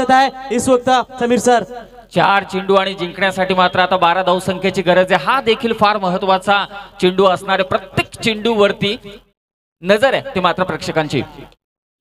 देता है इस वक्त समीर सर। 4 चेंडू आणि जिंकण्यासाठी मात्र आता 12 धावसंख्येची गरज आहे। हा देखील फार महत्त्वाचा चेंडू असणार आहे। प्रत्येक चेंडू वरती नजर आहे ती मात्र प्रेक्षकांची।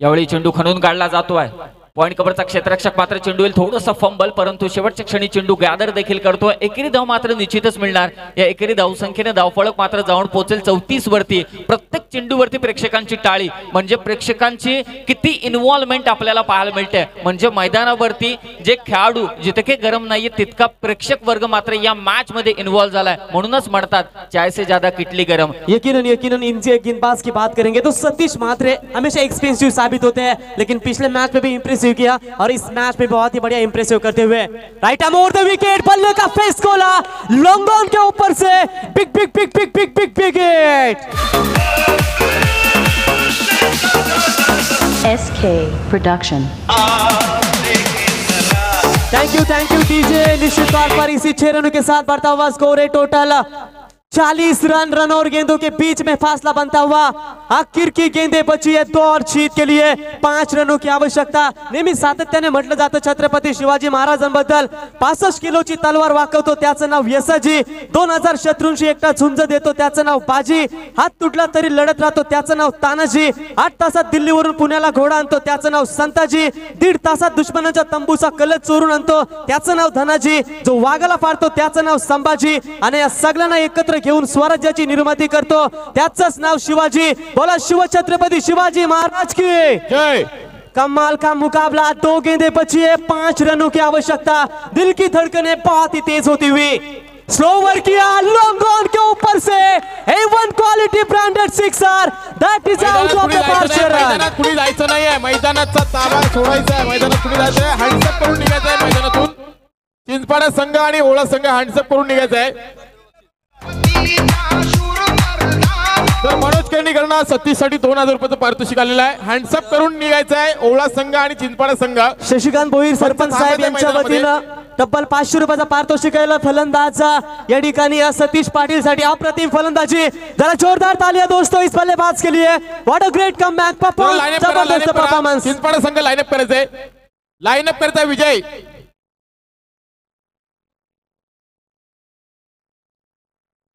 यावेळी चेंडू खणून काढला जातो आहे। पॉइंट कव्हरचा क्षेत्ररक्षक मात्र चेंडूला थोडंसं फंबल, परंतु शेवटच्या क्षणी चेंडू गॅदर देखील करतो। एकेरी धाव मात्र निश्चितच मिळणार। या एकेरी धावसंख्येने धावफलक मात्र जाऊन पोहोचेल 34 वरती। प्रत्येक चेंडूवरती प्रेक्षकांची टाळी म्हणजे प्रेक्षकांची किती इन्व्हॉल्वमेंट आपल्याला पाहायला मिळते। म्हणजे मैदानावरती जे खेळाडू जितके गरम नाहीये तितका प्रेक्षक वर्ग मात्र या मॅच मध्ये इन्वॉल्व झालाय। म्हणूनच म्हणतात चाय से ज्यादा किटली गरम। यकीनन इनसे गेंदबाज की बात करेंगे तो सतीश म्हात्रे हमेशा एक्सपेंसिव साबित होते हैं, लेकिन पिछले मैच में भी इंप्रेसिव किया और इस मैच में बहुत ही बढ़िया इंप्रेसिव करते हुए right arm over the wicket, बल्ले का फेस खोला लॉन्ग ऑन के ऊपर से big big big big big big big hit. SK Production। Thank you DJ. निश्चित तौर पर इसी 6 रनों के साथ बढ़ता हुआ स्कोर है टोटल 40 रन और गेंदों के बीच में फासला बनता हुआ आखिर की गेंदें बची है 2 और जीत के लिए 5 रनों की आवश्यकता। नेहमी सातत्याने म्हटलं जातं छत्रपती शिवाजी महाराजांबद्दल 65 किलोची तलवार वाकवतो त्याचं नाव यसाजी, 2000 शत्रूंशी एकटा झुंज देतो त्याचं नाव बाजी, हात तुटला तरी लढत राहतो त्याचं नाव तानाजी, 8 तासात दिल्लीवरून पुण्याला घोडा आणतो त्याचं नाव संताजी, 1.5 तासात दुश्मनाच्या तंबूचा कलच चोरून आणतो त्याचं नाव धनाजी, जो वाघाला फाडतो त्याचं नाव संभाजी आणि या सगळ्यांना एकत्र घेऊन स्वराज्याची निर्मिती करतो त्याचंच नाव शिवाजी। बोला शिवछत्रपती शिवाजी महाराज की जय। कमाल का मुकाबला, 2 गेंदें बची है 5 रनों की आवश्यकता। दिल की धड़कनें बहुत ही तेज होती हुई स्लो ओवर किया लॉन्ग ऑन के ऊपर से A1 quality branded sixer that is out of the पार्शर। मैदानात कुणी जायचं नाहीये, मैदानाचा ताबा सोडायचा आहे, मैदानात कुणी जायचं आहे, हँड्सअप करून निघायचं आहे मैदानातून। चिंचपाडा संघ आणि ओळा संघ हँड्सअप करून निघायचं आहे। तर मनोज केणीकरांना 36 साठी 2000 रुपयाचं पारितोषिक आलेलं आहे। हँड्सअप करून निघायचं आहे ओळा संघ आणि चिंचपाडा संघ। शशिकांत भोईर सरपंच साहेब यांच्या वतीनं तब्बल 500 रुपयाचा पारितोषिक आहे फलंदाज या ठिकाणी सतीश पाटील साठी अप्रतिम फलंदाजी। जरा जोरदार तालियां दोस्तों इस बल्लेबाज के लिए। What a great comeback performance, जबरदस्त परफॉर्मेंस। चिंचपाडा संघ लाइनअप करायचंय, लाइनअप करता विजय।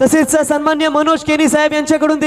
तसेच सन्माननीय मनोज केणी साहेब यांच्याकडून